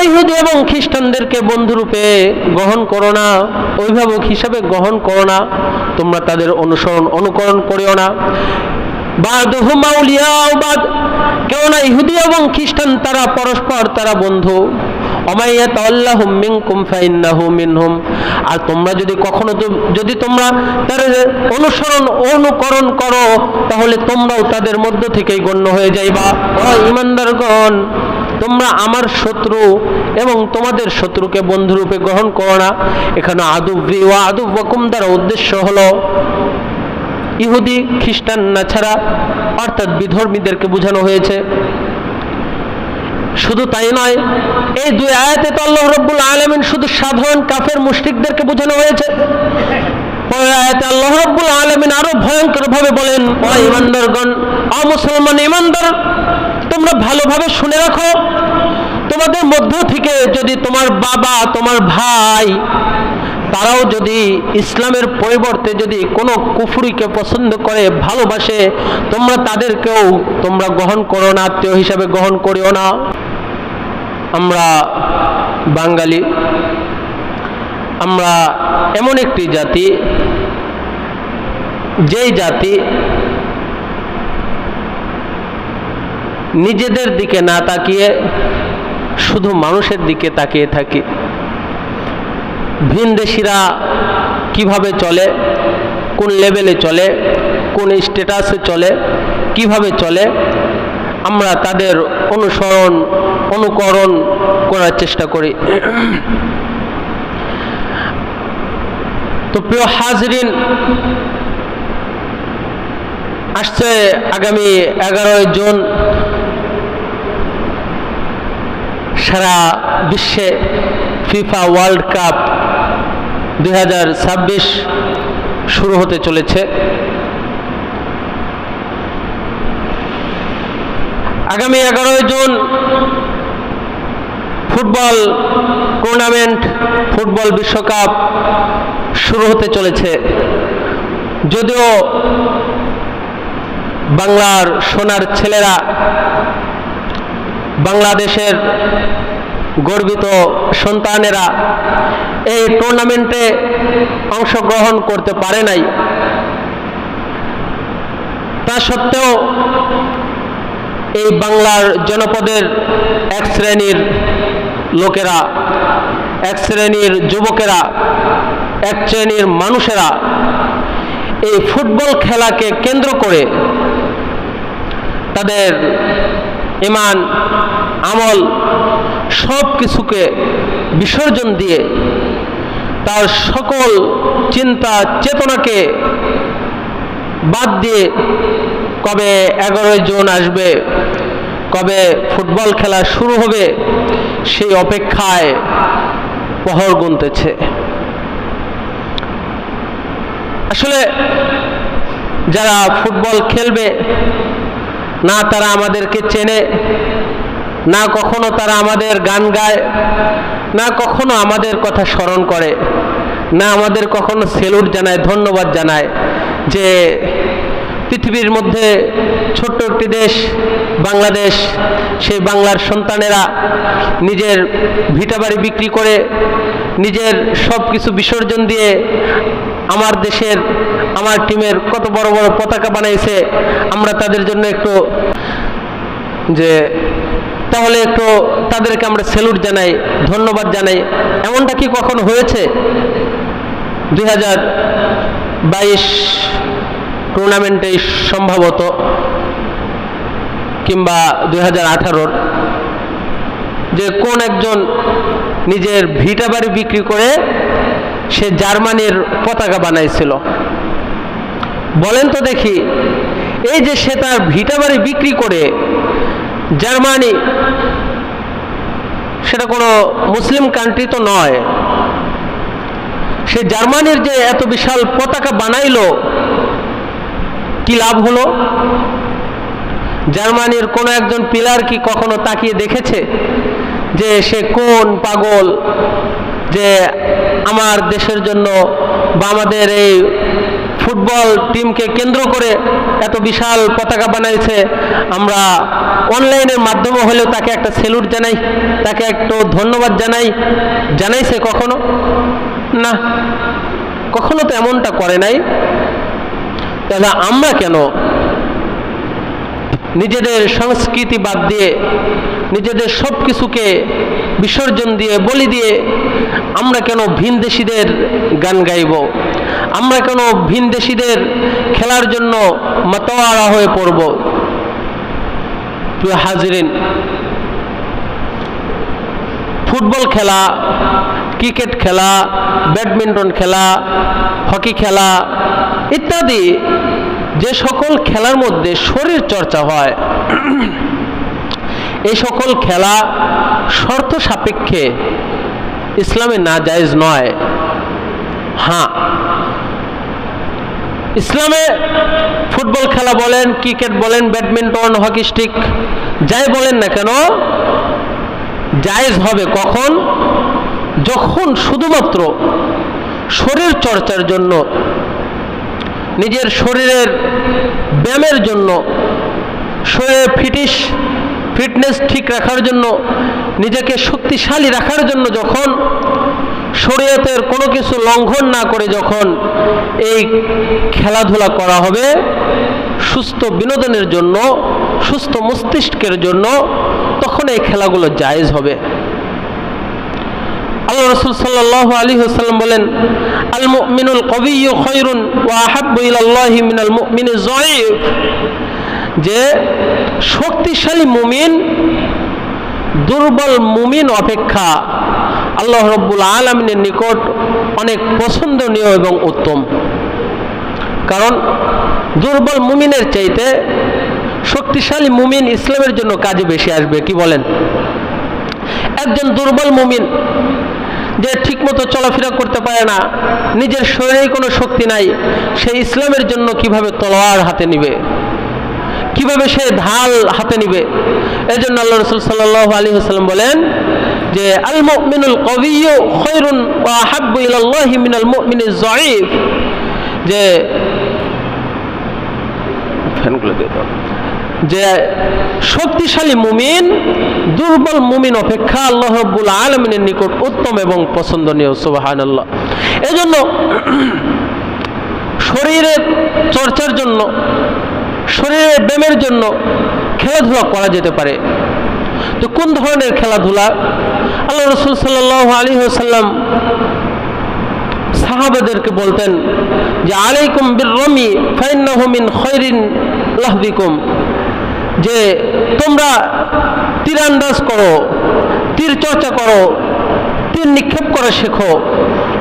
ইহুদি এবং খ্রিস্টানদেরকে বন্ধুরূপে গ্রহণ করো না, অভিভাবক হিসাবে গ্রহণ করো না, তোমরা তাদের অনুকরণ করিও না। বাদহুম আউলিয়াউ বাদ, কেননা ইহুদি এবং খ্রিস্টান তারা পরস্পর তারা বন্ধু। ওমাইয়াতাল্লাহুম মিনকুম ফাইন্নাহু মিনহুম, আর তোমরা যদি কখনো যদি তোমরা তাদের অনুকরণ করো তাহলে তোমরাও তাদের মধ্য থেকেই গণ্য হয়ে যাইবা। ও ঈমানদারগণ, তোমরা আমার শত্রু এবং তোমাদের শত্রুকে বন্ধুরূপে গ্রহণ করো না। এখানে আদুব্বি ওয়া আদুব্বাকুম দ্বারা উদ্দেশ্য হলো ইহুদি খ্রিস্টান না ছাড়া অর্থাৎ বিধর্মীদেরকে বোঝানো হয়েছে। শুধু তাই নয়, এই দুই আয়াতে তো আল্লাহ রাব্বুল আলামিন শুধু সাধারণ কাফের মুশরিকদেরকে বোঝানো হয়েছে। পরের আয়াতে আল্লাহ রাব্বুল আলামিন আরো ভয়ঙ্কর ভাবে বলেন, ও ঈমানদারগণ, ও মুসলমান ঈমানদার, তোমরা ভালোভাবে শুনে রাখো, তোমাদের মধ্য থেকে যদি তোমার বাবা তোমার ভাই তারাও যদি ইসলামের পরিবর্তে যদি কোনো কুফরিকে পছন্দ করে ভালোবাসে, তোমরা তাদেরকেও তোমরা গ্রহণ করো না, আত্মীয় হিসাবে গ্রহণ করিও না। আমরা বাঙালি, আমরা এমন একটি জাতি যেই জাতি নিজেদের দিকে না তাকিয়ে শুধু মানুষের দিকে তাকিয়ে থাকি। ভিনদেশীরা কিভাবে চলে, কোন লেভেলে চলে, কোন স্ট্যাটাসে চলে, কিভাবে চলে, আমরা তাদের অনুকরণ করার চেষ্টা করি। তো প্রিয় হাজরিন, আসছে আগামী 11 জুন সারা বিশ্বে ফিফা ওয়ার্ল্ড কাপ 2026 শুরু হতে চলেছে। আগামী 11 জুন ফুটবল টুর্নামেন্ট, ফুটবল বিশ্বকাপ শুরু হতে চলেছে। যদিও বাংলার সোনার ছেলেরা, বাংলাদেশের গর্বিত সন্তানেরা এই টুর্নামেন্টে অংশগ্রহণ করতে পারে নাই, তা সত্ত্বেও এই বাংলার জনপদের এক শ্রেণীর লোকেরা, এক শ্রেণীর যুবকেরা, এক শ্রেণীর মানুষেরা এই ফুটবল খেলাকে কেন্দ্র করে তাদের ঈমান, আমল সব কিছুকে বিসর্জন দিয়ে তার সকল চিন্তা চেতনাকে বাদ দিয়ে কবে 11 জুন আসবে, কবে ফুটবল খেলা শুরু হবে সেই অপেক্ষায় প্রহর গুনতেছে। আসলে যারা ফুটবল খেলবে না তারা আমাদেরকে চেনে, না কখনো তারা আমাদের গান গায়, না কখনো আমাদের কথা স্মরণ করে, না আমাদের কখনো সেলুট জানায়, ধন্যবাদ জানায় যে পৃথিবীর মধ্যে ছোট্ট একটি দেশ বাংলাদেশ, সেই বাংলার সন্তানেরা নিজের ভিটাবাড়ি বিক্রি করে, নিজের সব কিছু বিসর্জন দিয়ে আমার দেশের, আমার টিমের কত বড় বড় পতাকা বানাইছে। আমরা তাদের জন্য একটু তাহলে একটু তাদেরকে আমরা স্যালুট জানাই, ধন্যবাদ জানাই। এমনটা কি কখনো হয়েছে? 2022 টুর্নামেন্টে সম্ভবত, কিংবা 2018 যে কোন একজন নিজের ভিটা বাড়ি বিক্রি করে সে জার্মানির পতাকা বানাইছিল? বলেন তো দেখি, এই যে সে তার ভিটা বাড়ি বিক্রি করে জার্মানি, সেটা কোনো মুসলিম কান্ট্রি তো নয়, সে জার্মানির যে এত বিশাল পতাকা বানাইলো, কি লাভ হলো? জার্মানির কোন একজন প্লেয়ার কি কখনো তাকিয়ে দেখেছে যে সে কোন পাগল যে আমার দেশের জন্য বা আমাদের এই ফুটবল টিমকে কেন্দ্র করে এত বিশাল পতাকা বানাইছে, আমরা অনলাইনের মাধ্যমে হলেও তাকে একটা স্যালুট জানাই, তাকে একটু ধন্যবাদ জানাই। জানাইছে কখনো? না, কখনো তো এমনটা করে নাই। তাহলে আমরা কেন নিজেদের সংস্কৃতি বাদ দিয়ে, নিজেদের সব কিছুকে বিসর্জন দিয়ে, বলি দিয়ে আমরা কেন ভিনদেশীদের গান গাইব? আমরা কেন ভিনদেশীদের খেলার জন্য মাতোয়ারা হয়ে পড়ব? প্রিয় হাজিরিন, ফুটবল খেলা, ক্রিকেট খেলা, ব্যাডমিন্টন খেলা, হকি খেলা ইত্যাদি যে সকল খেলার মধ্যে শরীর চর্চা হয়, এই সকল খেলা শর্ত সাপেক্ষে ইসলামে নাজায়েজ নয়। হ্যাঁ, ইসলামে ফুটবল খেলা বলেন, ক্রিকেট বলেন, ব্যাডমিন্টন, হকি স্টিক, যাই বলেন না কেন, জায়েজ হবে কখন? যখন শুধুমাত্র শরীর চর্চার জন্য, নিজের শরীরের ব্যায়ামের জন্য, শরীরের ফিটনেস ঠিক রাখার জন্য, নিজেকে শক্তিশালী রাখার জন্য, যখন শরীয়তের কোনো কিছু লঙ্ঘন না করে যখন এই খেলাধুলা করা হবে সুস্থ বিনোদনের জন্য, সুস্থ মস্তিষ্কের জন্য, তখন এই খেলাগুলো জায়েজ হবে। আল্লাহ রাসূল সাল্লাল্লাহু আলাইহি ওয়াসাল্লাম বলেন, আল মুমিনুল কবিয়্যু খায়রুন ওয়া আহাব্বু ইলাল্লাহি মিনাল মুমিনিজ যায়ীফ, যে শক্তিশালী মুমিন দুর্বল মুমিন অপেক্ষা আল্লাহ রাব্বুল আলামিনের নিকট অনেক পছন্দনীয় এবং উত্তম। কারণ দুর্বল মুমিনের চাইতে শক্তিশালী মুমিন ইসলামের জন্য কাজে বেশি আসবে। কি বলেন? একজন দুর্বল মুমিন যে ঠিকমতো চলাফেরা করতে পারে না, নিজের শরীরে কোনো শক্তি নাই, সে ইসলামের জন্য কিভাবে তলোয়ার হাতে নিবে, কিভাবে সে ঢাল হাতে নিবে? এজন্য আল্লাহ রাসূল সাল্লাল্লাহু আলাইহি ওয়াসাল্লাম বলেন যে আল মুমিনুল কবিয়্যু খায়রুন ওয়া আহাব্বু ইলাল্লাহি মিনাল মুমিনিজ যায়ীফ, যে যে শক্তিশালী মুমিন দুর্বল মুমিন অপেক্ষা আল্লাহ রাব্বুল আলামিনের নিকট উত্তম এবং পছন্দনীয়। সুবহানাল্লাহ। এজন্য শরীরের চর্চার জন্য, শরীরের ব্যায়ামের জন্য খেলাধুলা করা যেতে পারে। তো কোন ধরনের খেলাধুলা? আল্লাহ রাসূল সাল্লাল্লাহু আলাইহি ওয়াসাল্লাম সাহাবাদেরকে বলতেন যে আলাইকুম বিররামি ফাইন্নাহু মিন খায়রিন লাহবিকুম, যে তোমরা তীরান্দাজ করো, তীর চর্চা করো, তীর নিক্ষেপ করা শেখো,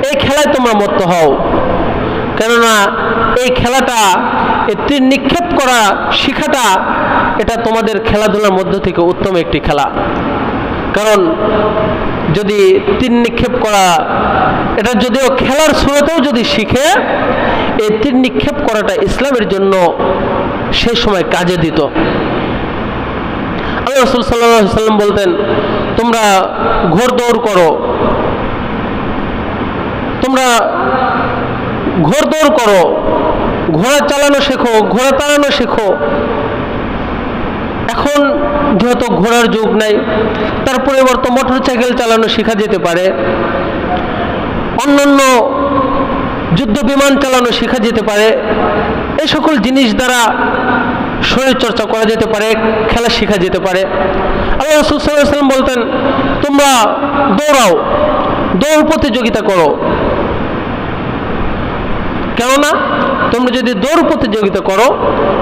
এই খেলায় তোমরা মত্ত হও। কেননা এই খেলাটা, এই তীর নিক্ষেপ করা শিখাটা, এটা তোমাদের খেলাধুলার মধ্য থেকে উত্তম একটি খেলা। কারণ যদি তীর নিক্ষেপ করা, এটা যদিও খেলার শুরুতেও যদি শিখে, এই তীর নিক্ষেপ করাটা ইসলামের জন্য সেই সময় কাজে দিত। আল্লাহ রাসূল সাল্লাল্লাহু আলাইহি ওয়াসাল্লাম বলতেন, তোমরা ঘোড়দৌড় করো, তোমরা ঘোড়দৌড় করো, ঘোড়া চালানো শেখো, ঘোড়া তাড়ানো শেখো। এখন যেহেতু ঘোড়ার যুগ নাই, তার পরিবর্তে মোটরসাইকেল চালানো শেখা যেতে পারে, অন্যান্য যুদ্ধ বিমান চালানো শেখা যেতে পারে। এই সকল জিনিস দ্বারা শরীর চর্চা করা যেতে পারে, খেলা শেখা যেতে পারে। আল্লাহ রাসূল সাল্লাল্লাহু আলাইহি ওয়াসাল্লাম বলতেন, তোমরা দৌড়াও, দৌড় প্রতিযোগিতা করো। কেননা তোমরা যদি দৌড় প্রতিযোগিতা করো,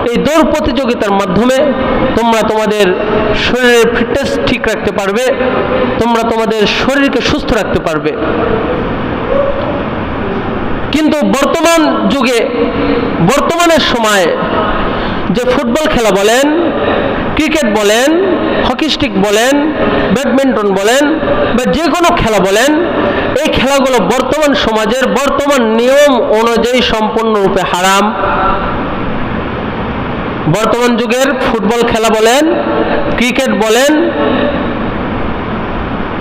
এই দৌড় প্রতিযোগিতার মাধ্যমে তোমরা তোমাদের শরীরের ফিটনেস ঠিক রাখতে পারবে, তোমরা তোমাদের শরীরকে সুস্থ রাখতে পারবে। কিন্তু বর্তমান যুগে, বর্তমানের সময়ে যে ফুটবল খেলা বলেন, ক্রিকেট বলেন, হকি স্টিক বলেন, ব্যাডমিন্টন বলেন, বা যে কোনো খেলা বলেন, এই খেলাগুলো বর্তমান সমাজের বর্তমান নিয়ম অনুযায়ী সম্পূর্ণরূপে হারাম। বর্তমান যুগের ফুটবল খেলা বলেন, ক্রিকেট বলেন,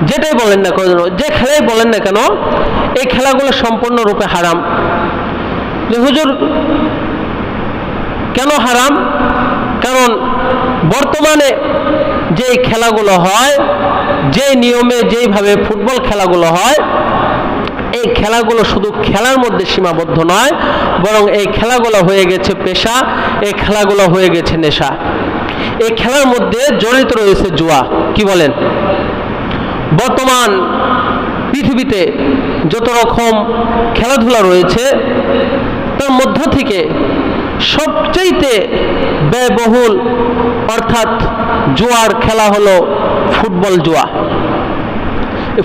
যেটাই বলেন না কেন, যে খেলাই বলেন না কেন, এই খেলাগুলো সম্পূর্ণরূপে হারাম। যে হুজুর কেন হারাম? কারণ বর্তমানে যে খেলাগুলো হয়, যে নিয়মে যেইভাবে ফুটবল খেলাগুলো হয়, এই খেলাগুলো শুধু খেলার মধ্যে সীমাবদ্ধ নয়, বরং এই খেলাগুলো হয়ে গেছে পেশা, এই খেলাগুলো হয়ে গেছে নেশা। এই খেলার মধ্যে জড়িত রয়েছে জুয়া। কি বলেন? বর্তমান পৃথিবীতে যত রকম খেলাধুলা রয়েছে তার মধ্য থেকে সবচেয়ে ব্যয়বহুল অর্থাৎ জুয়ার খেলা হলো ফুটবল জুয়া।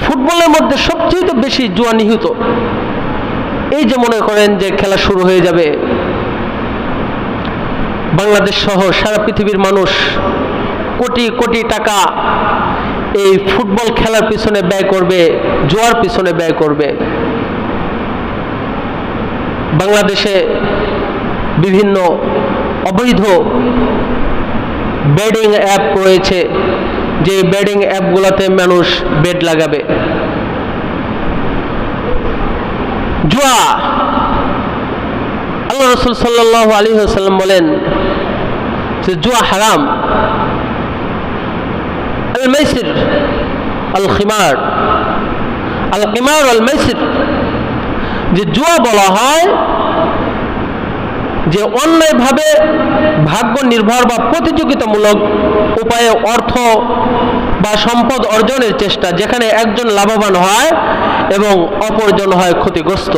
ফুটবলের মধ্যে সবচেয়ে বেশি জুয়া নিহিত। এই যে মনে করেন যে খেলা শুরু হয়ে যাবে, বাংলাদেশ সহ সারা পৃথিবীর মানুষ কোটি কোটি টাকা এই ফুটবল খেলার পিছনে ব্যয় করবে, জুয়ার পিছনে ব্যয় করবে। বাংলাদেশে বিভিন্ন অবৈধ বেডিং অ্যাপ রয়েছে, যে বেডিং অ্যাপগুলোতে মানুষ বেড লাগাবে। জুয়া, আল্লাহ রাসূল সাল্লাল্লাহু আলাইহি ওয়াসাল্লাম বলেন যে জুয়া হারাম। আল মাইসির আল খিমার, আল কিমার আল মাইসির, যে জুয়া বলা হয় যে অন্যায়ভাবে ভাগ্য নির্ভর বা প্রতিযোগিতামূলক উপায়ে অর্থ বা সম্পদ অর্জনের চেষ্টা, যেখানে একজন লাভবান হয় এবং অপরজন হয় ক্ষতিগ্রস্ত,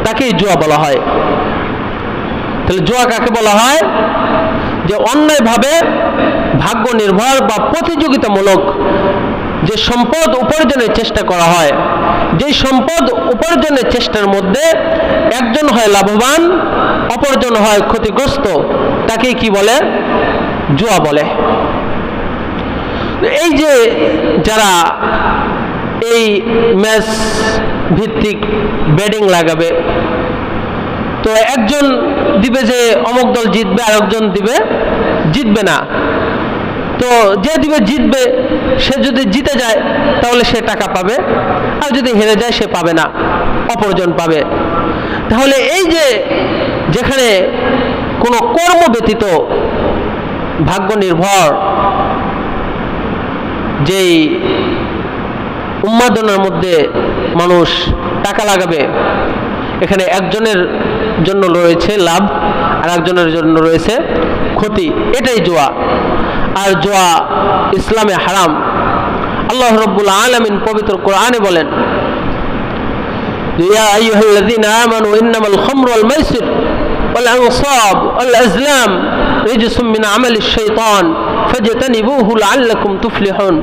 তাকেই জুয়া বলা হয়। তাহলে জুয়া কাকে বলা হয়? যে অন্যায়ভাবে ভাগ্য নির্ভর বা প্রতিযোগিতামূলক যে সম্পদ উপার্জনের চেষ্টা করা হয়, যেই সম্পদ উপার্জনের চেষ্টার মধ্যে একজন হয় লাভবান, অপরজন হয় ক্ষতিগ্রস্ত, তাকে কি বলে? জুয়া বলে। এই যে যারা এই ম্যাচ ভিত্তিক বেডিং লাগাবে, তো একজন দিবে যে অমুক দল জিতবে, আর একজন দিবে জিতবে না। তো যে দিবে জিতবে, সে যদি জিতে যায় তাহলে সে টাকা পাবে, আর যদি হেরে যায় সে পাবে না, অপরজন পাবে। তাহলে এই যে যেখানে কোনো কর্ম ব্যতীত ভাগ্য নির্ভর যেই উন্মাদনার মধ্যে মানুষ টাকা লাগাবে, এখানে একজনের জন্য রয়েছে লাভ আর একজনের জন্য রয়েছে ক্ষতি, এটাই জুয়া। আর জুয়া ইসলামে হারাম। আল্লাহ রাব্বুল আলামিন পবিত্র কোরআনে বলেন, ইয়া আইয়ুহাল্লাযীনা আমানু ইন্নামাল খামরু ওয়াল মাইসির ওয়াল আনসাব ওয়াল আজলাম রিজসুম মিন আমালিশ শাইতান ফাজতানিবুহু লাআল্লাকুম তুফলিহুন।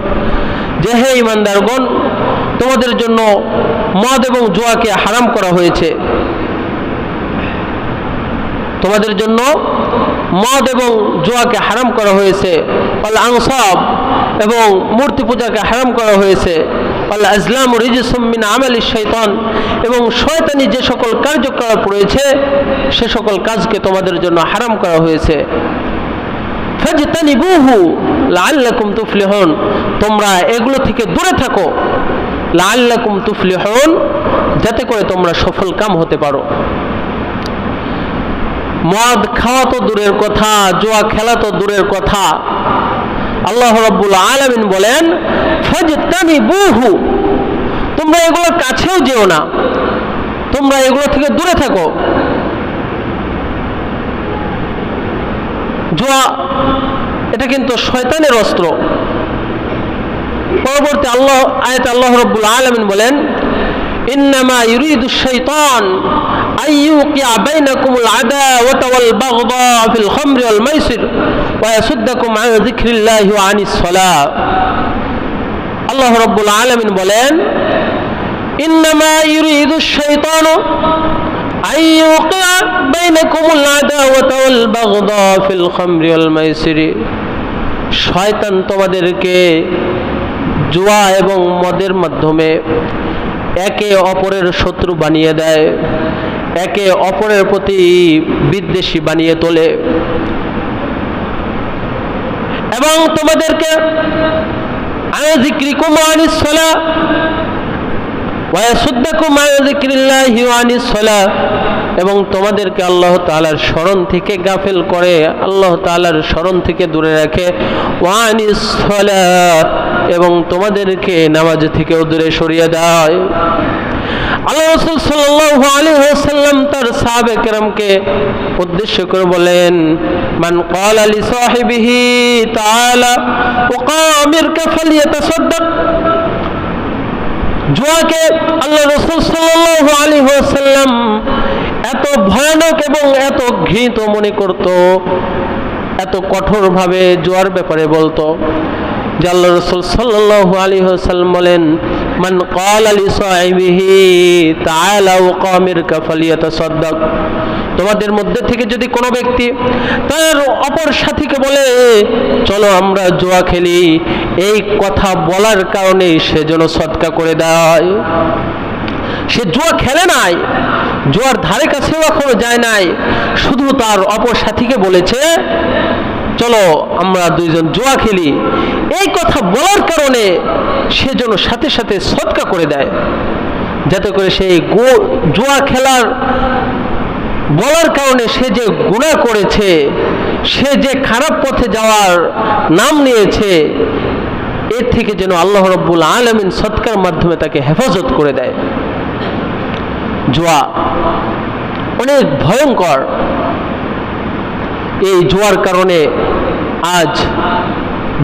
যে হে ঈমানদারগণ, তোমাদের জন্য মদ এবং জুয়াকে হারাম করা হয়েছে। তোমাদের জন্য মদ এবং জুয়াকে হারাম করা হয়েছে। আল আনসাব, এবং মূর্তি পূজাকে হারাম করা হয়েছে। আল আজলাম রিজসুম মিন আমালিশ শাইতান, এবং শয়তানি যে সকল কার্যকলাপ রয়েছে সে সকল কাজকে তোমাদের জন্য হারাম করা হয়েছে। ফাজতানিবুহু লাআল্লাকুম তুফলিহুন, তোমরা এগুলো থেকে দূরে থাকো। লাআল্লাকুম তুফলিহুন, যাতে করে তোমরা সফল কাম হতে পারো। মদ খাওয়া তো দূরের কথা, জুয়া খেলা তো দূরের কথা, আল্লাহ রাব্বুল আলামিন বলেন ফাজতানিবুহু, তোমরা এগুলোর কাছেও যেও না, তোমরা এগুলো থেকে দূরে থাকো। জুয়া এটা কিন্তু শয়তানের অস্ত্র। পরবর্তী আয়াতে আল্লাহ রাব্বুল আলামিন বলেন, ইন্নামা ইউরিদুশ শাইতান আইয়ুকিয়া বাইনাকুমুল আদাওয়াতা ওয়াল বাগদা ফিল খামরি ওয়াল মাইসির ওয়া ইয়াসুদ্দাকুম আন যিকরিল্লাহি ওয়া আনিস সালাহ। আল্লাহ রাব্বুল আলামিন বলেন, ইন্নামা ইউরিদুশ শাইতান আইয়ুকিয়া বাইনাকুমুল আদাওয়াতা ওয়াল বাগদা ফিল খামরি ওয়াল মাইসির, শয়তান তোমাদেরকে জুয়া এবং মদের মাধ্যমে একে অপরের শত্রু বানিয়ে দেয়, একে অপরের প্রতি বিদ্বেষী বানিয়ে তোলে, এবং তোমাদেরকে আন যিকরিকুম ওয়া আনিস সালাহ ওয়া ইয়াসুদ্দাকুম আন যিকরিল্লাহি ওয়া আনিস সালাহ, এবং তোমাদেরকে আল্লাহ তাআলার স্মরণ থেকে গাফেল করে, আল্লাহ তাআলার স্মরণ থেকে দূরে রাখে। ওয়ানিস সালাত, এবং তোমাদেরকে নামাজ থেকেও দূরে সরিয়ে দেয়। আল্লাহ রাসূল সাল্লাল্লাহু আলাইহি ওয়াসাল্লাম তার সাহাবে কেরামকে উদ্দেশ্য করে বলেন, মান ক্বালা লি সাহিবিহি তাআলা ওয়াকামিরকা ফালিয়াতাসাদ্দাক। জুয়াকে আল্লাহ রাসূল সাল্লাল্লাহু আলাইহি ওয়াসাল্লাম এত ভয়ানক এবং এত ঘৃণিত মনে করত, এত কঠোরভাবে জুয়ার ব্যাপারে বলতো যে আল্লাহ রাসূল সাল্লাল্লাহু আলাইহি ওয়াসাল্লাম বলেন, মান ক্বালা লি সাহিবিহি তাআলা ওয়াকামিরকা ফালিয়াতাসাদ্দাক। তোমাদের মধ্যে থেকে যদি কোনো ব্যক্তি তার অপর সাথীকে বলে চলো আমরা জুয়া খেলি, এই কথা বলার কারণে সে যেন সদকা করে দেয়। সে জুয়া খেলে নাই, জুয়ার ধারে কাছেও এখনো যায় নাই, শুধু তার অপর সাথীকে বলেছে চলো আমরা দুইজন জুয়া খেলি, এই কথা বলার কারণে সে যেন সাথে সাথে সদকা করে দেয়, যাতে করে সেই জুয়া খেলার বলার কারণে সে যে গুনাহ করেছে, সে যে খারাপ পথে যাওয়ার নাম নিয়েছে, এর থেকে যেন আল্লাহ রাব্বুল আলামিন সদকার মাধ্যমে তাকে হেফাজত করে দেয়। জুয়া অনেক ভয়ঙ্কর। এই জুয়ার কারণে আজ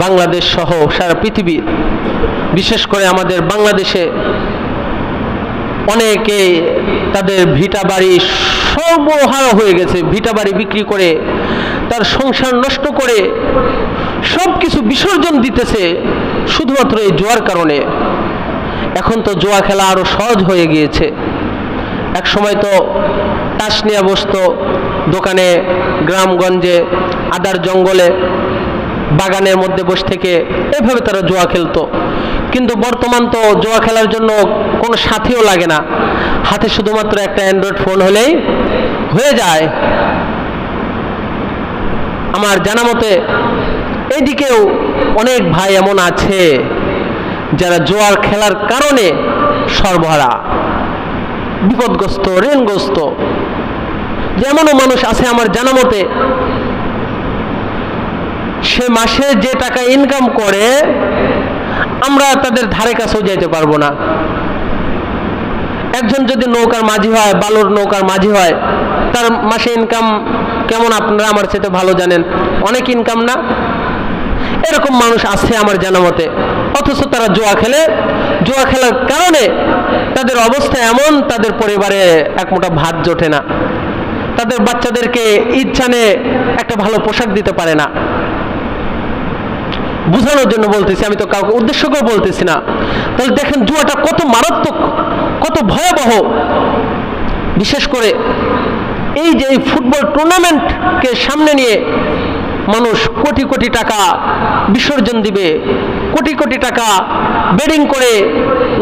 বাংলাদেশ সহ সারা পৃথিবী, বিশেষ করে আমাদের বাংলাদেশে অনেকে তাদের ভিটা বাড়ি সর্বহারা হয়ে গেছে, ভিটা বাড়ি বিক্রি করে তার সংসার নষ্ট করে সব কিছু বিসর্জন দিতেছে শুধুমাত্র এই জুয়ার কারণে। এখন তো জুয়া খেলা আরো সহজ হয়ে গিয়েছে। এক সময় তো তাস নিয়ে বসতো দোকানে, গ্রামগঞ্জে, আদার জঙ্গলে, বাগানের মধ্যে বসে থেকে এভাবে তারা জুয়া খেলতো। কিন্তু বর্তমান তো জুয়া খেলার জন্য কোনো সাথীও লাগে না, হাতে শুধুমাত্র একটা অ্যান্ড্রয়েড ফোন হলেই হয়ে যায়। আমার জানা মতে এইদিকেও অনেক ভাই এমন আছে যারা জুয়ার খেলার কারণে সর্বহারা, বিপদগ্রস্ত, ঋণগ্রস্ত। যেমনও মানুষ আছে আমার জানা মতে, সে মাসে যে টাকা ইনকাম করে আমরা তাদের ধারে কাছেও যেতে পারবো না। একজন যদি নৌকার মাঝি হয়, বালুর নৌকার মাঝি হয়, তার মাসে ইনকাম কেমন আপনারা আমার চেয়ে ভালো জানেন, অনেক ইনকাম না? এরকম মানুষ আছে আমার জানা মতে, অথচ তারা জুয়া খেলে। জুয়া খেলার কারণে তাদের অবস্থা এমন, তাদের পরিবারে এক মুঠা ভাত জোটে না, তাদের বাচ্চাদেরকে ইচ্ছানে একটা ভালো পোশাক দিতে পারে না। বুঝানোর জন্য বলতেছি, আমি তো কাউকে উদ্দেশ্য করে বলতেছি না। তাহলে দেখেন জুয়াটা কত মারাত্মক, কত ভয়াবহ। বিশেষ করে এই যে এই ফুটবল টুর্নামেন্টকে সামনে নিয়ে মানুষ কোটি কোটি টাকা বিসর্জন দিবে, কোটি কোটি টাকা বেডিং করে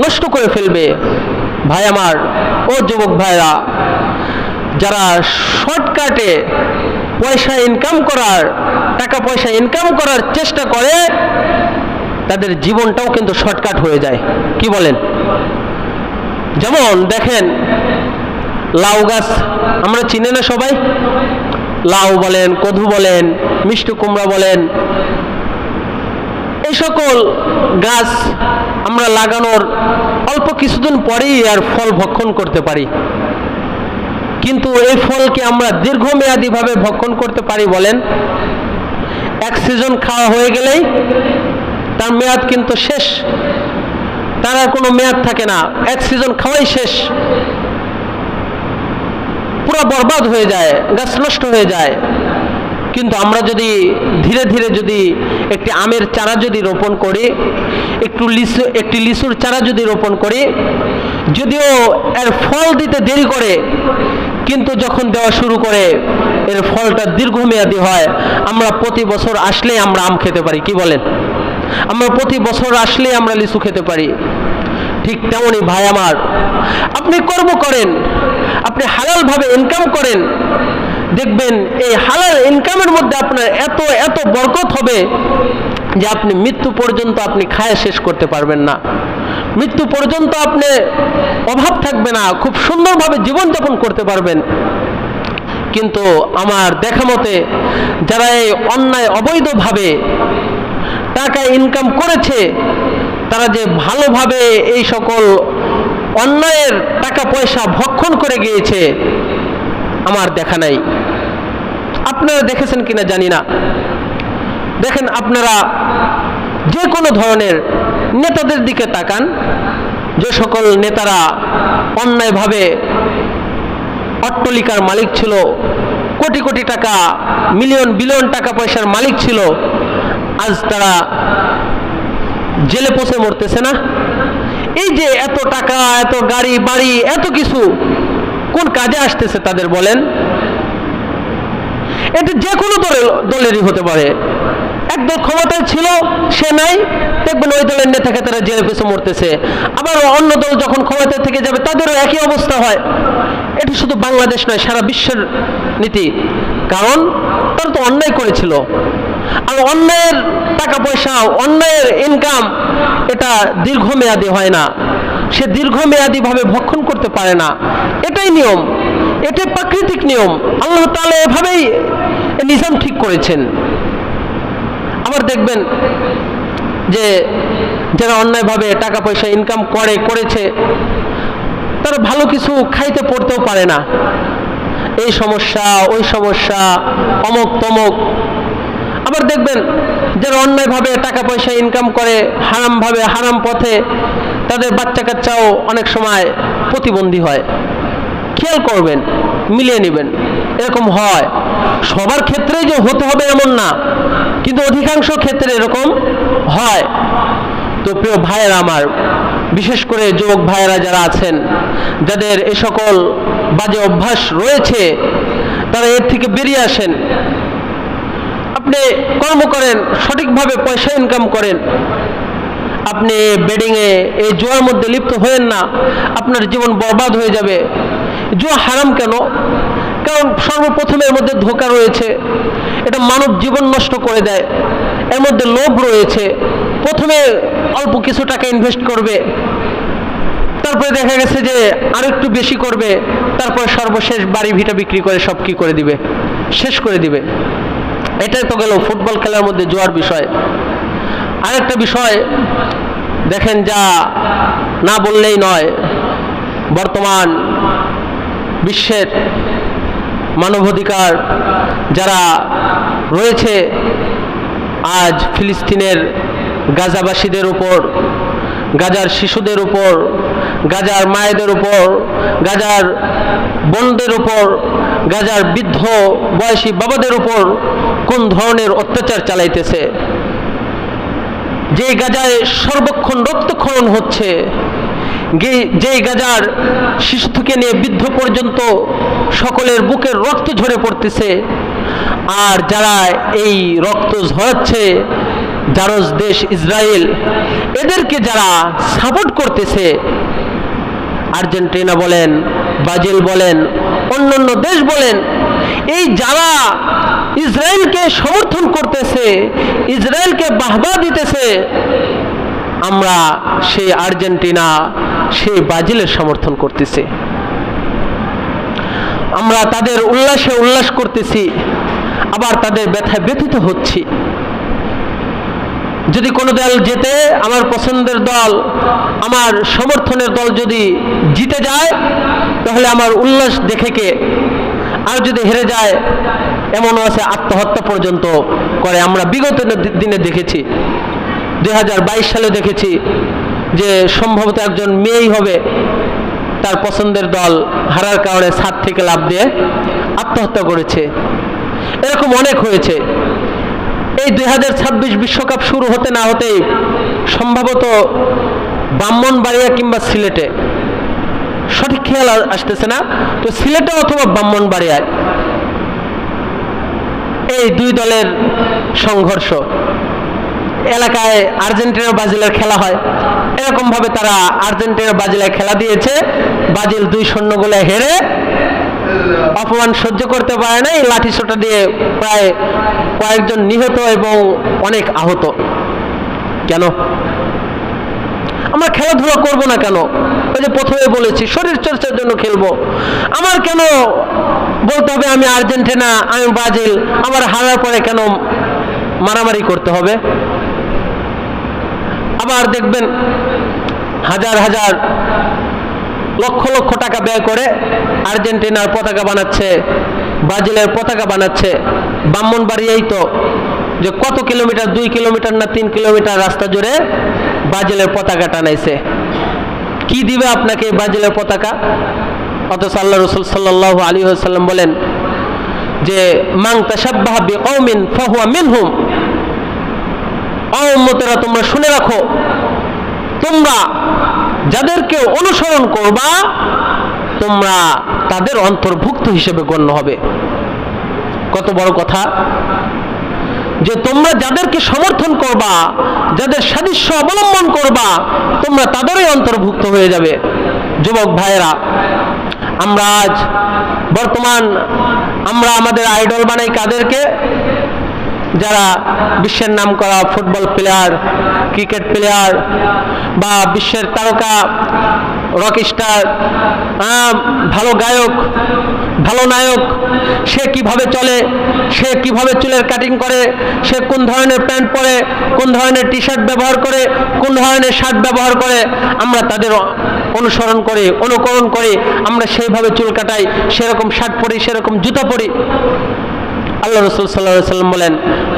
নষ্ট করে ফেলবে। ভাই আমার, ও যুবক ভাইরা, যারা শর্টকাটে পয়সা ইনকাম করার, টাকা পয়সা ইনকাম করার চেষ্টা করে, তাদের জীবনটাও কিন্তু শর্টকাট হয়ে যায়। কি বলেন? যেমন দেখেন লাউ গাছ আমরা চিনি না সবাই, লাউ বলেন, কদু বলেন, মিষ্টি কুমড়া বলেন, এই সকল গাছ আমরা লাগানোর অল্প কিছুদিন পরেই আর ফল ভক্ষণ করতে পারি। কিন্তু এই ফলকে আমরা দীর্ঘমেয়াদী ভাবে ভক্ষণ করতে পারি বলেন? এক সিজন খাওয়া হয়ে গেলেই তার মেয়াদ কিন্তু শেষ, তার আর কোনো মেয়াদ থাকে না। এক সিজন খাওয়াই শেষ, পুরো বরবাদ হয়ে যায়, গাছ নষ্ট হয়ে যায়। কিন্তু আমরা যদি ধীরে ধীরে যদি একটি আমের চারা যদি রোপণ করি, একটি লিচুর চারা যদি রোপণ করি, যদিও এর ফল দিতে দেরি করে, কিন্তু যখন দেওয়া শুরু করে এর ফলটা দীর্ঘমেয়াদী হয়। আমরা প্রতি বছর আসলেই আমরা আম খেতে পারি। কি বলেন? আমরা প্রতি বছর আসলেই আমরা লিচু খেতে পারি। ঠিক তেমনই ভাই আমার, আপনি কর্ম করেন, আপনি হালাল ভাবে ইনকাম করেন, দেখবেন এই হালাল ইনকামের মধ্যে আপনার এত এত বরকত হবে যে আপনি মৃত্যু পর্যন্ত আপনি খায় শেষ করতে পারবেন না। মৃত্যু পর্যন্ত আপনি অভাব থাকবে না, খুব সুন্দরভাবে জীবনযাপন করতে পারবেন। কিন্তু আমার দেখা মতে যারা এই অন্যায় অবৈধভাবে টাকা ইনকাম করেছে, তারা যে ভালোভাবে এই সকল অন্যায়ের টাকা পয়সা ভক্ষণ করে গিয়েছে আমার দেখা নাই। আপনারা দেখেছেন কিনা জানি না। দেখেন, আপনারা যে কোনো ধরনের নেতাদের দিকে তাকান, যে সকল নেতারা অন্যায়ভাবে অট্টালিকার মালিক ছিল, কোটি কোটি টাকা, মিলিয়ন বিলিয়ন টাকা পয়সার মালিক ছিল, আজ তারা জেলে পচে মরতেছে না? এই যে এত টাকা, এত গাড়ি বাড়ি, এত কিছু কোন কাজে আসতেছে তাদের বলেন? এটা যে কোনো দলেরই হতে পারে। একদল ক্ষমতায় ছিল, সে নাই, দেখবেন ওই দলের নেতাকে তারা জেলে পচে মরতেছে। আবার অন্য দল যখন ক্ষমতায় থেকে যাবে তাদেরও একই অবস্থা হয়। এটা শুধু বাংলাদেশ নয়, সারা বিশ্বের নীতি। কারণ তারা তো অন্যায় করেছিল। আর অন্যায়ের টাকা পয়সা, অন্যায়ের ইনকাম, এটা দীর্ঘমেয়াদী হয় না, সে দীর্ঘমেয়াদীভাবে ভক্ষণ করতে পারে না। এটাই নিয়ম, এটাই প্রাকৃতিক নিয়ম। আল্লাহ তাআলা এভাবেই নিজাম ঠিক করেছেন। আবার দেখবেন যে যারা অন্যায়ভাবে টাকা পয়সা ইনকাম করেছে, তারা ভালো কিছু খাইতে পড়তেও পারে না। এই সমস্যা, ওই সমস্যা, অমক তমক। আবার দেখবেন যারা অন্যায়ভাবে টাকা পয়সা ইনকাম করে হারামভাবে, হারাম পথে, তাদের বাচ্চা কাচ্চাও অনেক সময় প্রতিবন্ধী হয়। খেয়াল করবেন, মিলিয়ে নেবেন, এরকম হয়। সবার ক্ষেত্রেই যে হতে হবে এমন না, কিন্তু অধিকাংশ ক্ষেত্রে এরকম হয়। তো প্রিয় ভাইয়েরা আমার, বিশেষ করে যুবক ভাইয়েরা যারা আছেন, যাদের এ সকল বাজে অভ্যাস রয়েছে, তারা এর থেকে বেরিয়ে আসেন। আপনি কর্ম করেন, সঠিকভাবে পয়সা ইনকাম করেন। আপনি বেডিংয়ে, এই জুয়ার মধ্যে লিপ্ত হয়েন না, আপনার জীবন বরবাদ হয়ে যাবে। জুয়া হারাম কেন? কারণ সর্বপ্রথম এর মধ্যে ধোঁকা রয়েছে, এটা মানব জীবন নষ্ট করে দেয়। এর মধ্যে লোভ রয়েছে। প্রথমে অল্প কিছু টাকা ইনভেস্ট করবে, তারপরে দেখা গেছে যে আরেকটু বেশি করবে, তারপরে সর্বশেষ বাড়ি ভিটা বিক্রি করে সব কি করে দিবে, শেষ করে দিবে। এটাই তো গেল ফুটবল খেলার মধ্যে জুয়ার বিষয়। আরেকটা বিষয় দেখেন, যা না বললেই নয়, বর্তমান বিশ্বের মানবাধিকার যারা রয়েছে, আজ ফিলিস্তিনের গাজাবাসীদের উপর, গাজার শিশুদের উপর, গাজার মায়েদের উপর, গাজার বোনদের উপর, গাজার বৃদ্ধ বয়সী বাবাদের উপর কোন ধরনের অত্যাচার চালাইতেছে। যে গাজায় সর্বক্ষণ রক্তক্ষরণ হচ্ছে, যে গাজার শিশু থেকে নিয়ে বৃদ্ধ পর্যন্ত সকলের বুকের রক্ত ঝরে পড়তেছে। আর যারা এই রক্ত ঝরাচ্ছে, জারজ দেশ ইসরায়েল, এদেরকে যারা সাপোর্ট করতেছে, আর্জেন্টিনা বলেন, ব্রাজিল বলেন, অন্যান্য দেশ বলেন, এই যারা ইসরায়েলকে সমর্থন করতেছে, ইসরায়েলকে বাহবা দিতেছে, আমরা সেই আর্জেন্টিনা, সেই ব্রাজিলের সমর্থন করতেছি। আমরা তাদের উল্লাসে উল্লাস করতেছি, আবার তাদের ব্যথায় ব্যথিত হচ্ছি। যদি কোনো দল জেতে, আমার পছন্দের দল, আমার সমর্থনের দল যদি জিতে যায়, তাহলে আমার উল্লাস দেখে কে। আর যদি হেরে যায়, এমনও আছে আত্মহত্যা পর্যন্ত করে। আমরা বিগত দিনে দেখেছি, 2022 সালে দেখেছি যে সম্ভবত একজন মেয়েই হবে, তার পছন্দের দল হারার কারণে ছাদ থেকে লাফ দিয়ে আত্মহত্যা করেছে। এরকম অনেক হয়েছে। এই 2026 বিশ্বকাপ শুরু হতে না হতেই সম্ভবত ব্রাহ্মণবাড়িয়া কিংবা সিলেটে, সঠিক খেয়াল আসতেছে না, তো সিলেটে অথবা ব্রাহ্মণবাড়িয়ায় এই দুই দলের সংঘর্ষ। এলাকায় আর্জেন্টিনা ব্রাজিলের খেলা হয়, এরকম ভাবে তারা আর্জেন্টিনা ব্রাজিলের খেলা দিয়েছে। ব্রাজিল 2-0 গোলে হেরে অপমান সহ্য করতে পারে না, এই লাঠিসোঁটা দিয়ে প্রায় কয়েকজন নিহত এবং অনেক আহত। কেন? আমরা খেলাধুলা করব না কেন? ওই যে প্রথমে বলেছি শরীর চর্চার জন্য খেলবো। আমার কেন বলতে হবে আমি আর্জেন্টিনা, আমি ব্রাজিল, আমার হারার পরে কেন মারামারি করতে হবে? আবার দেখবেন হাজার হাজার লক্ষ লক্ষ টাকা ব্যয় করে আর্জেন্টিনার পতাকা বানাচ্ছে, ব্রাজিলের পতাকা বানাচ্ছে। ব্রাহ্মণবাড়িয়াই তো যে কত কিলোমিটার, 2 কিলোমিটার না 3 কিলোমিটার রাস্তা জুড়ে ব্রাজিলের পতাকা টানাইছে। কি দিবে আপনাকে ব্রাজিলের পতাকা? অথচ আল্লাহ রাসূল সাল্লাল্লাহু আলাইহি ওয়াসাল্লাম বলেন যে মান তাশাব্বাহা বিকওমিন ফাহুয়া মিনহুম। ও উম্মতেরা, তোমরা শুনে রাখো, তোমরা যাদেরকে অনুসরণ করবা তোমরা তাদের অন্তর্ভুক্ত হিসেবে গণ্য হবে। কত বড় কথা যে তোমরা যাদেরকে সমর্থন করবা, যাদের সাদৃশ্য অবলম্বন করবা, তোমরা তাদেরই অন্তর্ভুক্ত হয়ে যাবে। যুবক ভাইয়েরা, আমরা আজ বর্তমান আমরা আমাদের আইডল বানাই কাদেরকে? যারা বিশ্বের নামকরা ফুটবল প্লেয়ার, ক্রিকেট প্লেয়ার বা বিশ্বের তারকা, রক স্টার, ভালো গায়ক, ভালো নায়ক, সে কিভাবে চলে, সে কিভাবে চুলের কাটিং করে, সে কোন ধরনের প্যান্ট পরে, কোন ধরনের টি শার্ট ব্যবহার করে, কোন ধরনের শার্ট ব্যবহার করে, আমরা তাদের অনুসরণ করে, অনুকরণ করে আমরা সেইভাবে চুল কাটাই, সেরকম শার্ট পরি, সেরকম জুতা পরি। আল্লাহ রাসূল সাল্লাল্লাহু আলাইহি ওয়াসাল্লাম বলেন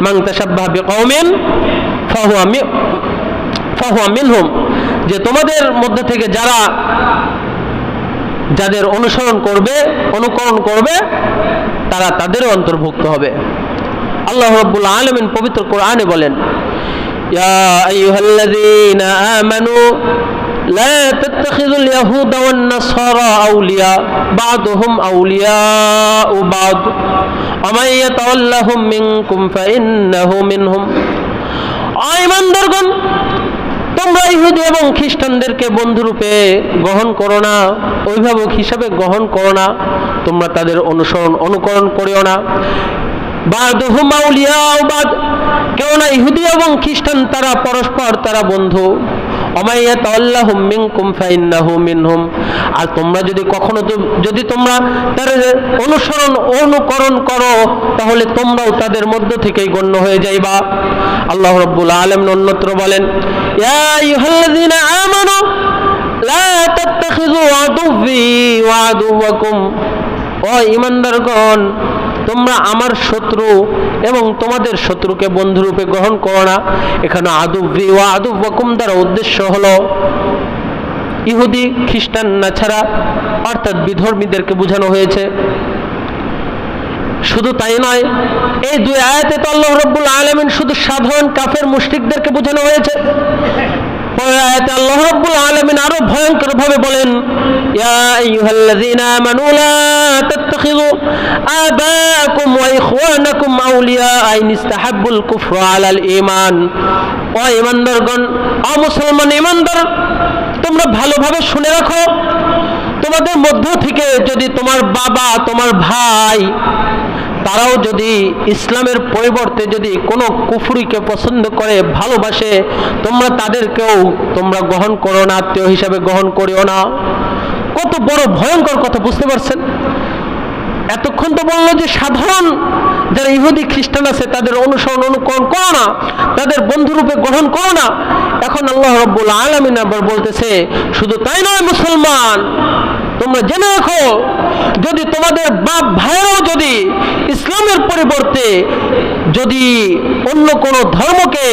মান তাশাব্বাহা বিকওমিন ফাহুয়া মিনহুম, যে তোমাদের মধ্যে থেকে যারা যাদের অনুসরণ করবে, অনুকরণ করবে, তারা তাদেরও অন্তর্ভুক্ত হবে। আল্লাহ রাব্বুল আলামিন পবিত্র কোরআনে বলেন ইয়া আইয়ুহাল্লাযীনা আমানু লা তাত্তাখিযুল ইয়াহুদা ওয়ান নাসারা আউলিয়া বা'দুহুম আউলিয়াউ বা'দ ওয়া মান ইয়াতাওয়াল্লাহুম মিনকুম ফাইন্নাহু মিনহুম। ঈমানদারগণ, তোমরা ইহুদি এবং খ্রিস্টানদেরকে বন্ধুরূপে গ্রহণ করো না, অভিভাবক হিসাবে গ্রহণ করো না, তোমরা তাদের অনুসরণ অনুকরণ করিও না। বা'দুহুম আউলিয়াউ বা'দ, কেননা ইহুদি এবং খ্রিস্টান তারা পরস্পর তারা বন্ধু। ওয়া মান ইয়াতাওয়াল্লাহুম মিনকুম ফাইন্নাহু মিনহুম, আর তোমরা যদি কখনো যদি তোমরা তাদের অনুসরণ অনুকরণ করো তাহলে তোমরাও তাদের মধ্য থেকেই গণ্য হয়ে যাইবা। আল্লাহ রাব্বুল আলামিন অন্যত্র বলেন ইয়া আইয়ুহাল্লাযীনা আমানু লা তাত্তাখিযু আদুওয়ি ওয়া আদুওয়াকুম, ও ঈমানদারগণ, তোমরা আমার শত্রু এবং তোমাদের শত্রুকে বন্ধুরূপে গ্রহণ করো না। এখানে আদুওয়ি ওয়া আদুওয়াকুম দ্বারা উদ্দেশ্য হলো ইহুদি, খ্রিস্টান না ছাড়া অর্থাৎ বিধর্মীদেরকে বোঝানো হয়েছে। শুধু তাই নয়, এই দুই আয়াতে তো আল্লাহ রাব্বুল আলামিন শুধু সাধারণ কাফের মুশরিকদেরকে বোঝানো হয়েছে। পরের আয়াতে আল্লাহ রাব্বুল আলামিন আরো ভয়ঙ্কর ভাবে বলেন ইয়া আইয়ুহাল্লাযীনা আমানু লা তাত্তাখিযু আবাআকুম ওয়া ইখওয়ানাকুম আউলিয়া ইন ইসতাহাব্বুল কুফরা আলাল ঈমান। ও ঈমানদারগণ, ও মুসলমান ঈমানদার, তোমরা ভালোভাবে শুনে রাখো, তোমাদের মধ্য থেকে যদি তোমার বাবা, তোমার ভাই, তারাও যদি ইসলামের পরিবর্তে যদি কোনো কুফরিকে পছন্দ করে, ভালোবাসে, তোমরা তাদেরকেও তোমরা গ্রহণ করো না, আত্মীয় হিসাবে গ্রহণ করিও না। কত বড় ভয়ঙ্কর কথা, বুঝতে পারছেন? এতক্ষণ তো বললো যে সাধারণ যারা ইহুদি খ্রিস্টান আছে তাদের অনুসরণ অনুকরণ করো না, তাদের বন্ধুরূপে গ্রহণ করো না। এখন আল্লাহ রাব্বুল আলামিন আবার বলতেছে শুধু তাই নয় মুসলমান, তোমরা জেনে রাখো, যদি তোমাদের বাপ ভাইরাও যদি ইসলামের পরিবর্তে যদি অন্য কোনো ধর্মকে,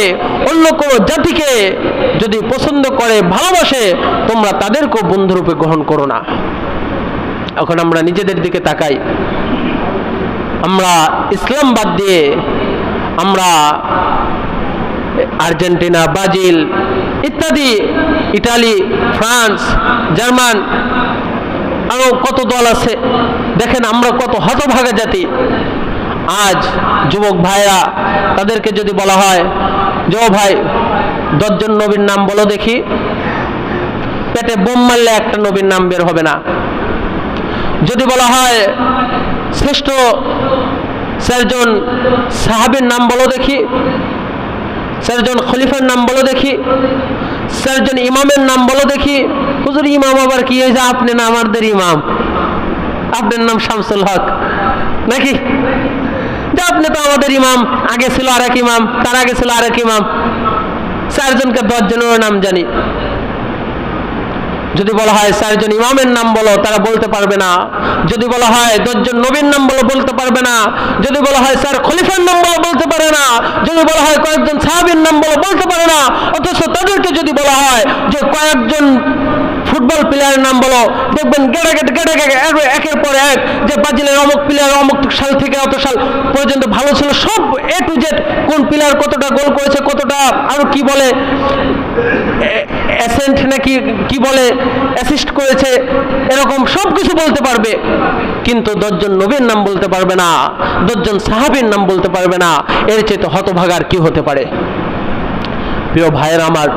অন্য কোনো জাতিকে যদি পছন্দ করে, ভালোবাসে, তোমরা তাদেরকেও বন্ধুরূপে গ্রহণ করো না। এখন আমরা নিজেদের দিকে তাকাই, আমরা ইসলাম বাদ দিয়ে আমরা আর্জেন্টিনা, ব্রাজিল ইত্যাদি, ইটালি, ফ্রান্স, জার্মান, আরো কত দল আছে, দেখেন আমরা কত হতভাগা জাতি। আজ যুবক ভাইরা, তাদেরকে যদি বলা হয় যে ও ভাই 10 জন নবীর নাম বলো দেখি, পেটে বোম মারলে একটা নবীর নাম বের হবে না। যদি বলা হয় শ্রেষ্ঠ 4 জন সাহাবীর নাম বলো দেখি, 4 জন খলিফার নাম বলো দেখি, চারজন ইমামের নাম বলো দেখি। হুজুর ইমাম আবার কি হয়েছে? আপনি না আমাদের ইমাম, আপনার নাম শামসুল হক নাকি? আপনি তো আমাদের ইমাম, আগে ছিল আরেক ইমাম, তার আগে ছিল আরেক ইমাম। চারজনকে 10 জনের নাম জানি। যদি বলা হয় 4 জন ইমামের নাম বলো, তারা বলতে পারবে না। যদি বলা হয় 10 জন নবীর নাম বলো, বলতে পারবে না। যদি বলা হয় 4 খলিফার নাম বলো, বলতে পারে না। যদি বলা হয় কয়েকজন সাহাবীর নাম বলো, বলতে পারে না। অথচ তাদেরকে যদি বলা হয় যে কয়েকজন ফুটবল প্লেয়ারের নাম বলো, দেখবেন গেড়ে একের পর এক, যে ব্রাজিলের অমুক প্লেয়ার অমুক সাল থেকে অত সাল পর্যন্ত ভালো ছিল, সব A to Z, কোন প্লেয়ার কতটা গোল করেছে, কতটা আরো কি বলে অ্যাসেন্ট নাকি কি বলে অ্যাসিস্ট করেছে, এরকম সব কিছু বলতে পারবে। কিন্তু 10 জন নবীর নাম বলতে পারবে না, 10 জন সাহাবীর নাম বলতে পারবে না। এর চেয়ে হতভাগার কি হতে পারে? প্রিয় ভাইয়েরা আমার,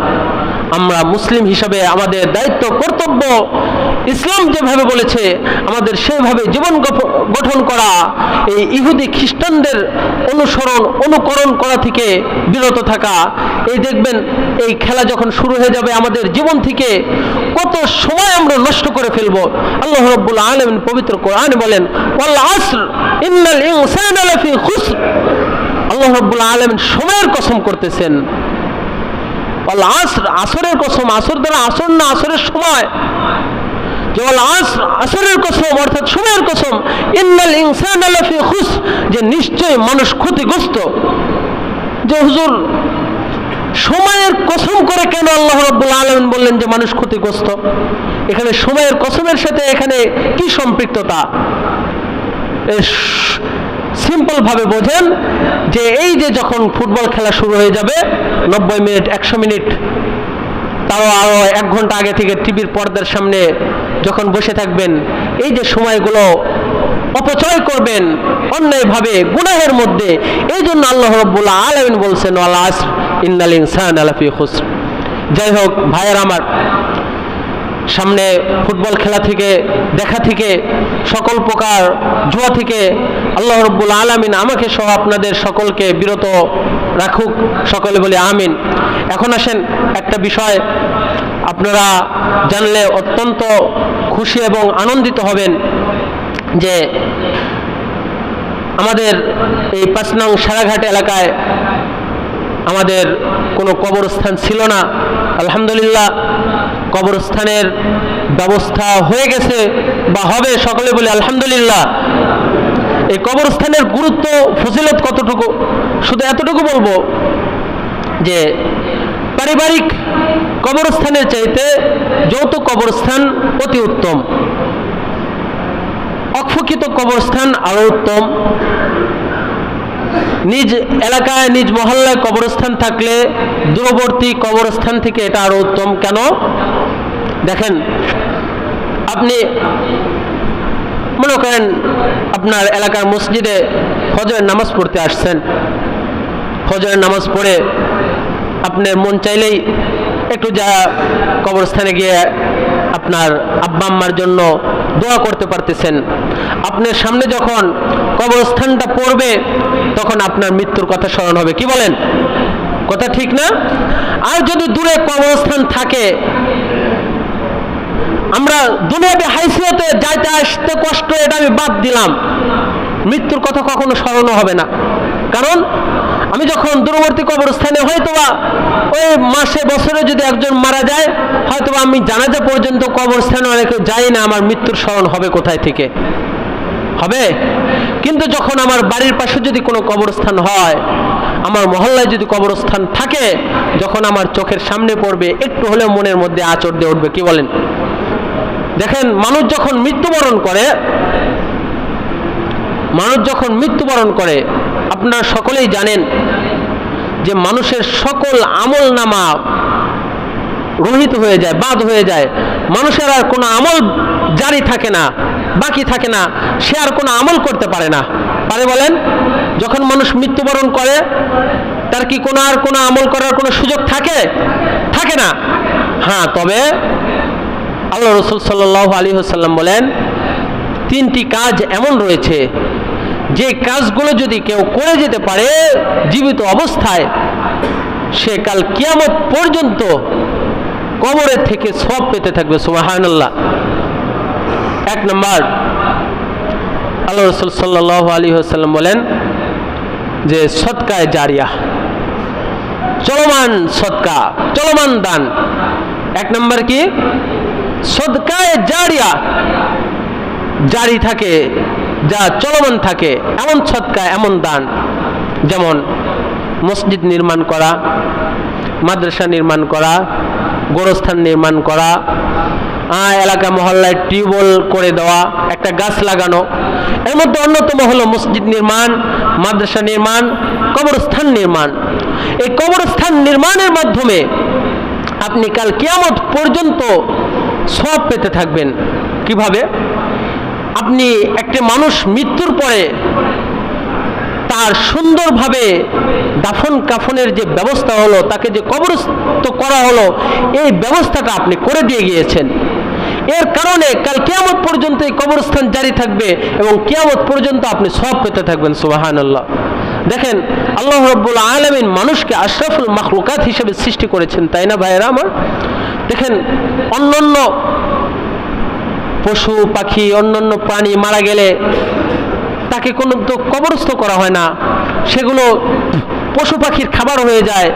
আমরা মুসলিম হিসাবে আমাদের দায়িত্ব, কর্তব্য, ইসলাম যেভাবে বলেছে আমাদের সেভাবে জীবন গঠন করা। এই ইহুদি খ্রিস্টানদের অনুকরণ করা থেকে বিরত থাকা। এই দেখবেন এই খেলা যখন শুরু হয়ে যাবে আমাদের জীবন থেকে কত সময় আমরা নষ্ট করে ফেলবো। আল্লাহ রাব্বুল আলামিন পবিত্র কোরআনে বলেন, ওয়াল আসর ইন্নাল ইনসানা লাফি খুসর। আল্লাহ রাব্বুল আলামিন সময়ের কসম করতেছেন। ওয়াল আসর, আসরের কসম, আসর দ্বারা আসর না, আসরের সময়। যে ওয়াল আসর, আসরের কসম অর্থাৎ সময়ের কসম। ইন্নাল ইনসানা লাফি খুসর, যে নিশ্চয়ই মানুষ ক্ষতিগ্রস্ত। যে হুজুর সময়ের কসম করে কেন আল্লাহ রাব্বুল আলামিন বললেন যে মানুষ ক্ষতিগ্রস্ত? এখানে সময়ের কসমের সাথে এখানে কি সম্পৃক্ততা? সিম্পল ভাবে বোঝেন যে এই যে যখন ফুটবল খেলা শুরু হয়ে যাবে 90 মিনিট 100 মিনিট, তাও আরো 1 ঘন্টা আগে থেকে টিভির পর্দার সামনে যখন বসে থাকবেন, এই যে সময়গুলো অপচয় করবেন অন্যায়ভাবে গুনাহের মধ্যে, এই জন্য আল্লাহ রাব্বুল আলামিন বলছেন ওয়াল আসর ইন্নাল ইনসানা লাফি খুসর। যাই হোক ভাইয়েরা আমার, সামনে ফুটবল খেলা থেকে, দেখা থেকে, সকল প্রকার জুয়া থেকে আল্লাহ রাব্বুল আলামিন আমাকে সহ আপনাদের সকলকে বিরত রাখুক। সকলে বলি আমিন। এখন আসেন, একটা বিষয় আপনারা জানলে অত্যন্ত খুশি এবং আনন্দিত হবেন যে আমাদের এই 5 নং সারাঘাট এলাকায় আমাদের কোনো কবরস্থান ছিল না। আলহামদুলিল্লাহ কবরস্থানের ব্যবস্থা হয়ে গেছে বা হবে, সকলে বলে আলহামদুলিল্লাহ। এই কবরস্থানের গুরুত্ব ফজিলত কতটুকু, শুধু এতটুকু বলবো যে পারিবারিক কবরস্থানের চাইতে যৌথ কবরস্থান অতি উত্তম, অক্ষকিত কবরস্থান আরো উত্তম। নিজ এলাকায় নিজ মহল্লায় কবরস্থান থাকলে দূরবর্তী কবরস্থান থেকে এটা আরো উত্তম। কেন? দেখেন, আপনি মনে করেন আপনার এলাকার মসজিদে ফজরের নামাজ পড়তে আসছেন, ফজরের নামাজ পড়ে আপনার মন চাইলেই একটু যা কবরস্থানে গিয়ে আপনার আব্বা আম্মার জন্য দোয়া করতে পারতেছেন। আপনার সামনে যখন কবরস্থানটা পড়বে তখন আপনার মৃত্যুর কথা স্মরণ হবে। কি বলেন? কথা ঠিক না? আর যদি দূরে কবরস্থান থাকে, আমরা দুনিয়াবি হাইসিয়তে যাইতে আসতে কষ্ট, এটা আমি বাদ দিলাম, মৃত্যুর কথা কখনো স্মরণ হবে না। কারণ আমি যখন দূরবর্তী কবরস্থানে হয়তোবা ওই মাসে বছরে যদি একজন মারা যায়, হয়তোবা আমি জানাজা পর্যন্ত কবরস্থানে অনেকে যাই না, আমার মৃত্যুর স্মরণ হবে কোথায় থেকে? হবে। কিন্তু যখন আমার বাড়ির পাশে যদি কোনো কবরস্থান হয়, আমার মহল্লায় যদি কবরস্থান থাকে, যখন আমার চোখের সামনে পড়বে একটু হলেও মনের মধ্যে আঁচড় দিয়ে উঠবে। কি বলেন? দেখেন, মানুষ যখন মৃত্যুবরণ করে আপনারা সকলেই জানেন যে মানুষের সকল আমল নামা রহিত হয়ে যায়, বাদ হয়ে যায়। মানুষের আর কোনো আমল জারি থাকে না, বাকি থাকে না, সে আর কোনো আমল করতে পারে না। পারে বলেন? যখন মানুষ মৃত্যুবরণ করে তার কি আর কোনো আমল করার কোনো সুযোগ থাকে? থাকে না। হ্যাঁ, তবে আল্লাহ রাসূল সাল্লাল্লাহু আলাইহি ওয়াসাল্লাম বলেন 3টি কাজ এমন রয়েছে যে কাজগুলো যদি কেউ করে যেতে পারে জীবিত অবস্থায়, সে কাল কিয়ামত পর্যন্ত কবরের থেকে সওয়াব পেতে থাকবে। সুবহানাল্লাহ। এক নম্বর, আল্লাহ রাসূল সাল্লাল্লাহু আলাইহি ওয়াসাল্লাম বলেন যে সদকায়ে জারিয়া, চলমান সদকা, চলমান দান। এক নম্বর কি? সদকায়ে জারিয়া, জারি থাকে, যা চলমান থাকে, এমন সদকা, এমন দান। যেমন মসজিদ নির্মাণ করা, মাদ্রাসা নির্মাণ করা, গোরস্থান নির্মাণ করা, এলাকা মহল্লায় টিউবওয়েল করে দেওয়া, একটা গাছ লাগানো। এর মধ্যে অন্যতম হলো মসজিদ নির্মাণ, মাদ্রাসা নির্মাণ, কবরস্থান নির্মাণ। এই কবরস্থান নির্মাণের মাধ্যমে আপনি কাল কিয়ামত পর্যন্ত সওয়াব পেতে থাকবেন। কিভাবে? আপনি একটা মানুষ মৃত্যুর পরে তার সুন্দরভাবে দাফন কাফনের যে ব্যবস্থা হলো, তাকে যে কবরস্থ করা হলো, এই ব্যবস্থাটা আপনি করে দিয়ে গিয়েছেন। এর কারণে কাল কিয়ামত পর্যন্ত এই কবরস্থান জারি থাকবে এবং কিয়ামত পর্যন্ত আপনি সওয়াব পেতে থাকবেন। সুবহানাল্লাহ। দেখেন, আল্লাহ রাব্বুল আলামিন মানুষকে আশরাফুল মাখলুকাত হিসেবে সৃষ্টি করেছেন, তাই না ভাইয়েরা আমার? দেখেন, অন্যান্য পশু পাখি, অন্যান্য প্রাণী মারা গেলে তাকে কোনো তো কবরস্থ করা হয় না, সেগুলো পশু পাখির খাবার হয়ে যায়,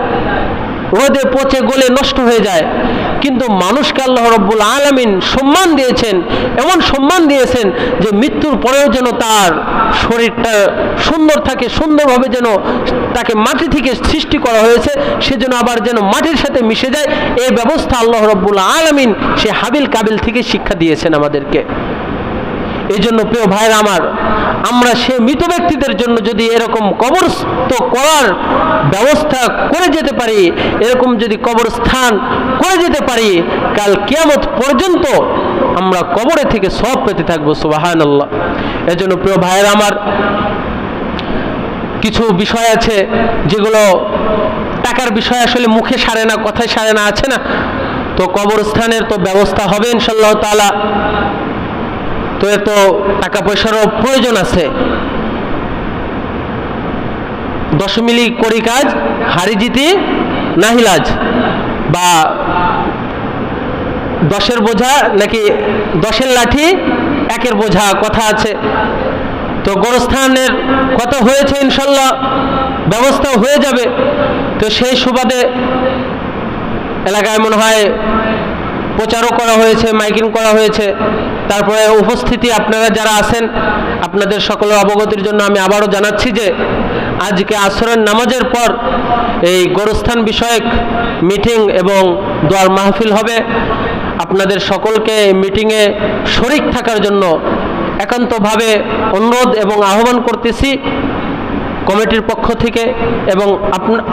রোদে পচে গলে নষ্ট হয়ে যায়। কিন্তু মানুষকে আল্লাহ রাব্বুল আলামিন সম্মান দিয়েছেন, এমন সম্মান দিয়েছেন যে মৃত্যুর পরেও যেন তার শরীরটা সুন্দর থাকে, সুন্দরভাবে যেন তাকে মাটি থেকে সৃষ্টি করা হয়েছে, সেজন্য আবার যেন মাটির সাথে মিশে যায়। এই ব্যবস্থা আল্লাহ রাব্বুল আলামিন সে হাবিল কাবিল থেকে শিক্ষা দিয়েছেন আমাদেরকে। এই জন্য প্রিয় ভাইরা আমার, আমরা সে মৃত ব্যক্তিদের জন্য যদি এরকম কবরস্থ করার ব্যবস্থা করে যেতে পারি, এরকম যদি কবরস্থান করে যেতে পারি, কাল কিয়ামত পর্যন্ত আমরা কবরে থেকে সওয়াব পেতে থাকবো। সুবহানাল্লাহ। এজন্য প্রিয় ভাইরা আমার, কিছু বিষয় আছে যেগুলো টাকার বিষয়, আসলে মুখে সারে না, কথায় সারে না, আছে না? তো কবরস্থানের তো ব্যবস্থা হবে ইনশাআল্লাহ তাআলা। তো এত টাকা পয়সারও প্রয়োজন আছে। 10 মিলি করি কাজ, হারি জিতি নাহিলাজ, বা 10-এর বোঝা নাকি 10-এর লাঠি 1-এর বোঝা, কথা আছে। তো গোরস্থানের কথা হয়েছে, ইনশাল্লাহ ব্যবস্থা হয়ে যাবে। তো সেই সুবাদে এলাকায় মনে হয় প্রচারও করা হয়েছে, মাইকিং করা হয়েছে। তারপরে উপস্থিতি আপনারা যারা আছেন, আপনাদের সকলের অবগতির জন্য আমি আবারও জানাচ্ছি যে আজকে আসরের নামাজের পর এই গোরস্থান বিষয়ক মিটিং এবং দোয়ার মাহফিল হবে। আপনাদের সকলকে মিটিংয়ে শরীক থাকার জন্য একান্তভাবে অনুরোধ এবং আহ্বান করতেছি, কমিটির পক্ষ থেকে এবং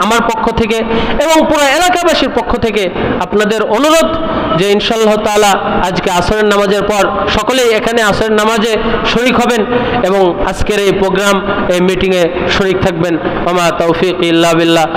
আমার পক্ষ থেকে এবং পুরো এলাকাবাসীর পক্ষ থেকে আপনাদের অনুরোধ যে ইনশাআল্লাহ তাআলা আজকে আসরের নামাজের পর সকলেই এখানে আসরের নামাজে শরীক হবেন এবং আজকের এই প্রোগ্রাম, এই মিটিংয়ে শরীক থাকবেন। ওয়া মা তাওফীক ইল্লা বিল্লাহ।